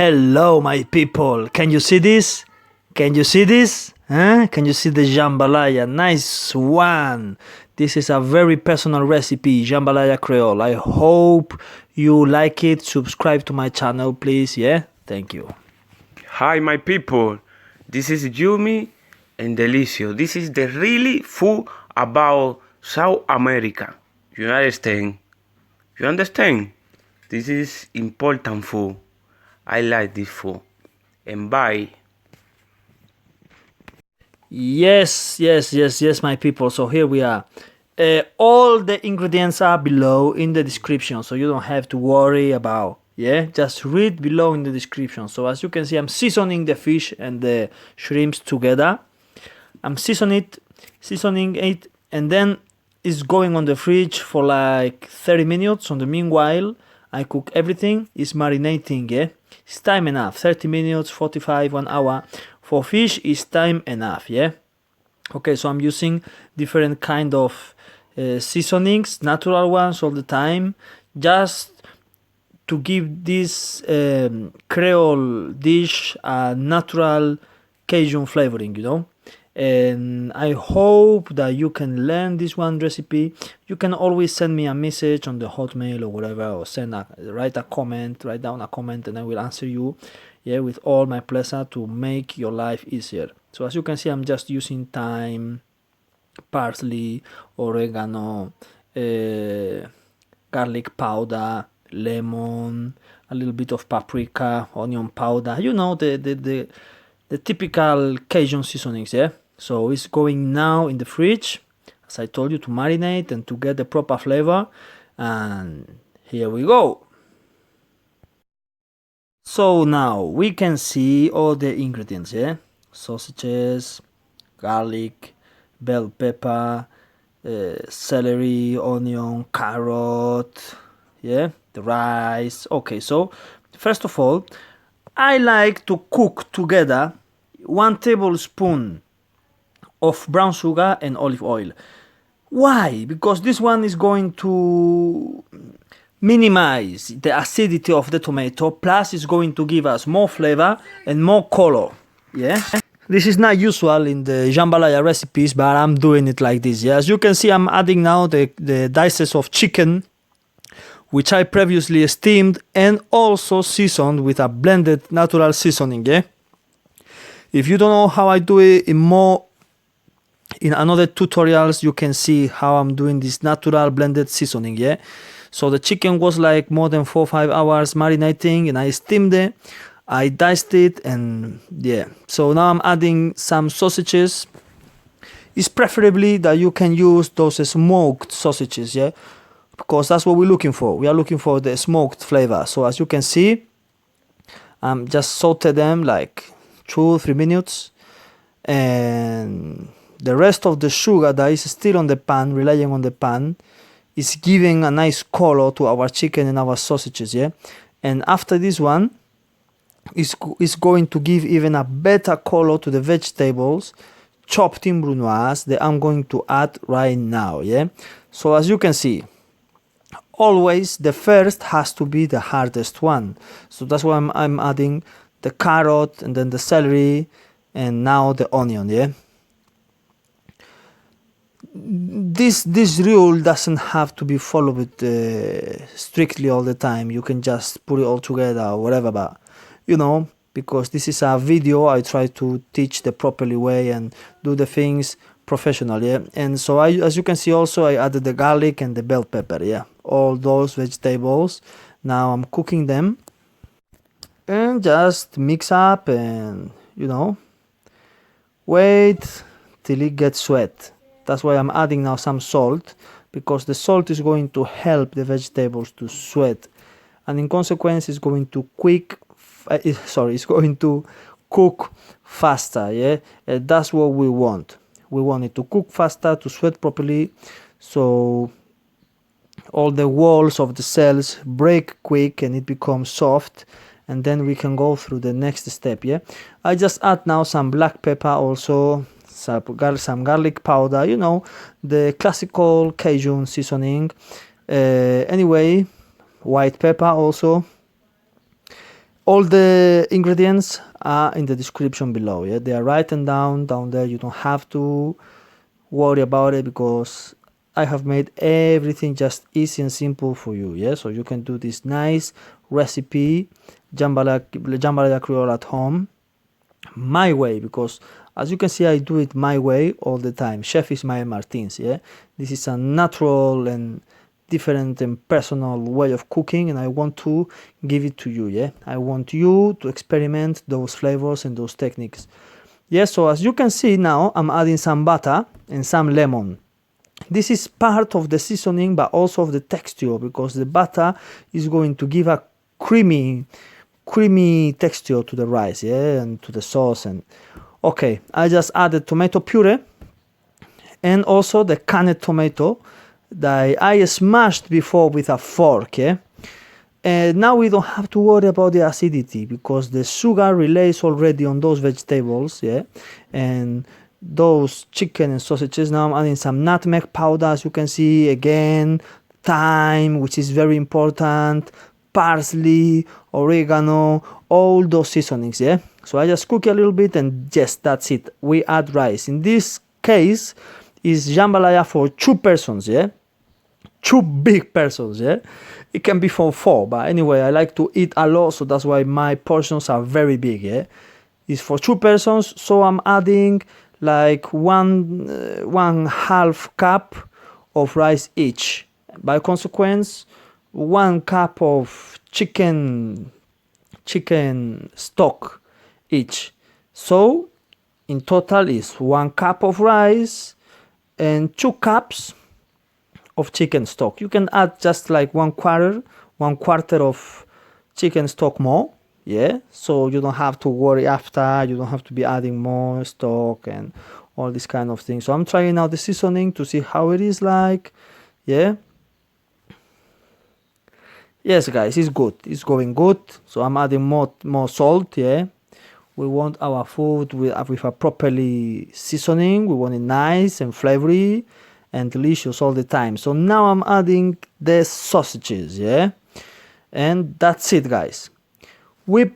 Hello, my people. Can you see this? Can you see this? Huh? Can you see the jambalaya? Nice one. This is a very personal recipe, Jambalaya Créole. I hope you like it. Subscribe to my channel, please. Yeah? Thank you. Hi, my people. This is Yumi and Delicio. This is the really food about South America. You understand? You understand? This is important food. I like this food. And bye. Yes, my people. So here we are. All the ingredients are below in the description, so you don't have to worry about. Yeah, just read below in the description. So as you can see, I'm seasoning the fish and the shrimps together. I'm seasoning it, and then it's going on the fridge for like 30 minutes. On the meanwhile, I cook everything. It's marinating. Yeah, it's time enough. 30 minutes, 45, 1 hour. For fish is time enough. Yeah. Okay, so I'm using different kind of seasonings, natural ones all the time, just to give this Creole dish a natural Cajun flavoring, you know. And I hope that you can learn this one recipe. You can always send me a message on the Hotmail or whatever, or write down a comment, and I will answer you. Yeah, with all my pleasure to make your life easier. So as you can see, I'm just using thyme, parsley, oregano, garlic powder, lemon, a little bit of paprika, onion powder. You know, the typical Cajun seasonings. Yeah. So it's going now in the fridge, as I told you, to marinate and to get the proper flavor. And here we go. So now we can see all the ingredients. Yeah, sausages, garlic, bell pepper, celery, onion, carrot, yeah, the rice. Okay, so first of all, I like to cook together 1 tablespoon of brown sugar and olive oil. Why? Because this one is going to minimize the acidity of the tomato, plus it's going to give us more flavor and more color. Yeah, this is not usual in the jambalaya recipes, but I'm doing it like this. Yeah, as you can see, I'm adding now the dices of chicken, which I previously steamed and also seasoned with a blended natural seasoning. Yeah, if you don't know how I do it in another tutorials, you can see how I'm doing this natural blended seasoning. Yeah, so the chicken was like more than 4 or 5 hours marinating, and I steamed it, I diced it, and yeah, so now I'm adding some sausages. It's preferably that you can use those smoked sausages, yeah, because that's what we're looking for. We are looking for the smoked flavor. So as you can see, I'm just saute them like 2-3 minutes, and the rest of the sugar that is still on the pan, relying on the pan, is giving a nice color to our chicken and our sausages. Yeah, and after this one is going to give even a better color to the vegetables chopped in brunoise that I'm going to add right now. Yeah, so as you can see, always the first has to be the hardest one. So that's why I'm adding the carrot and then the celery and now the onion. Yeah, this rule doesn't have to be followed strictly all the time. You can just put it all together or whatever, but you know, because this is a video, I try to teach the properly way and do the things professionally. Yeah, and so as you can see, also I added the garlic and the bell pepper. Yeah, all those vegetables. Now I'm cooking them and just mix up, and you know, wait till it gets wet. That's why I'm adding now some salt, because the salt is going to help the vegetables to sweat, and in consequence it's going to it's going to cook faster. Yeah, that's what we want. We want it to cook faster, to sweat properly, so all the walls of the cells break quick and it becomes soft, and then we can go through the next step. Yeah, I just add now some black pepper, also some garlic powder, you know, the classical Cajun seasoning. Anyway, white pepper also, All the ingredients are in the description below. Yeah, they are written down there. You don't have to worry about it because I have made everything just easy and simple for you. Yeah, so you can do this nice recipe jambalaya Creole at home my way, because as you can see I do it my way all the time. Chef Ismael Martins. Yeah, this is a natural and different and personal way of cooking, and I want to give it to you. Yeah, I want you to experiment those flavors and those techniques. Yeah, so as you can see now I'm adding some butter and some lemon. This is part of the seasoning but also of the texture, because the butter is going to give a creamy texture to the rice, yeah, and to the sauce. And okay, I just added tomato puree and also the canned tomato that I smashed before with a fork. Yeah, and now we don't have to worry about the acidity because the sugar relays already on those vegetables. Yeah, and those chicken and sausages. Now I'm adding some nutmeg powder, as you can see, again thyme, which is very important, parsley, oregano, all those seasonings. Yeah, so I just cook a little bit and yes, that's it. We add rice. In this case is jambalaya for 2 persons. Yeah, 2 big persons. Yeah, it can be for 4, but anyway I like to eat a lot, so that's why my portions are very big. Yeah, it's for 2 persons, so I'm adding like one half cup of rice each. By consequence, 1 cup of chicken stock each. So in total is 1 cup of rice and 2 cups of chicken stock. You can add just like one quarter of chicken stock more. Yeah, so you don't have to worry after, you don't have to be adding more stock and all this kind of thing. So I'm trying out the seasoning to see how it is like. Yeah, yes guys, it's good, it's going good. So I'm adding more salt. Yeah, we want our food with a properly seasoning. We want it nice and flavory and delicious all the time. So now I'm adding the sausages. Yeah, and that's it guys. We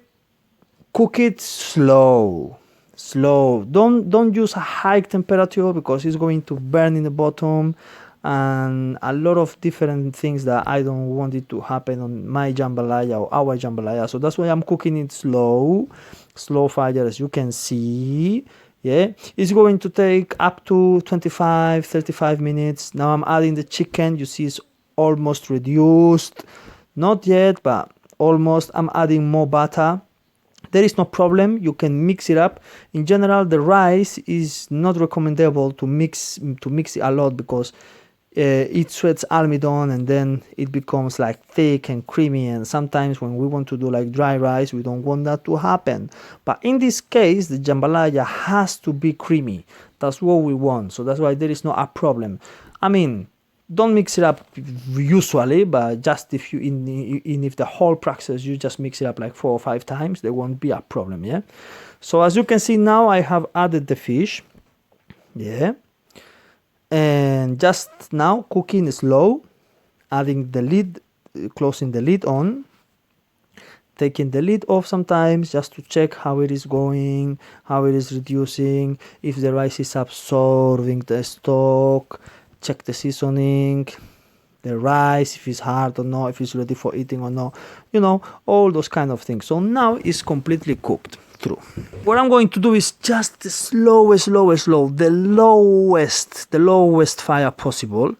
cook it slow. Don't use a high temperature because it's going to burn in the bottom and a lot of different things that I don't want it to happen on my jambalaya or our jambalaya. So that's why I'm cooking it slow fire, as you can see. Yeah, it's going to take up to 25-35 minutes. Now I'm adding the chicken. You see it's almost reduced, not yet but almost. I'm adding more butter. There is no problem, you can mix it up. In general the rice is not recommendable to mix it a lot because it sweats almidon and then it becomes like thick and creamy, and sometimes when we want to do like dry rice we don't want that to happen. But in this case the jambalaya has to be creamy, that's what we want, so that's why there is not a problem. I mean, don't mix it up usually, but just if you if the whole process you just mix it up like 4 or 5 times, there won't be a problem. Yeah, so as you can see now I have added the fish. Yeah, and just now cooking slow, adding the lid, closing the lid on, taking the lid off sometimes just to check how it is going, how it is reducing, if the rice is absorbing the stock. Check the seasoning, the rice, if it's hard or not, if it's ready for eating or not, you know, all those kind of things. So now it's completely cooked through. What I'm going to do is just the lowest fire possible.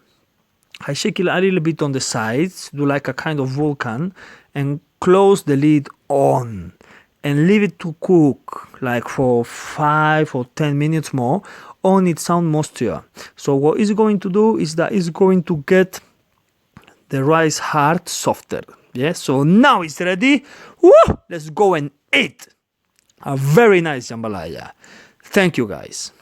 I shake it a little bit on the sides, do like a kind of volcan, and close the lid on and leave it to cook like for 5 or 10 minutes more on its own moisture. So what it's going to do is that it's going to get the rice hard softer. Yeah, so now it's ready. Woo! Let's go and eat a very nice jambalaya. Thank you guys.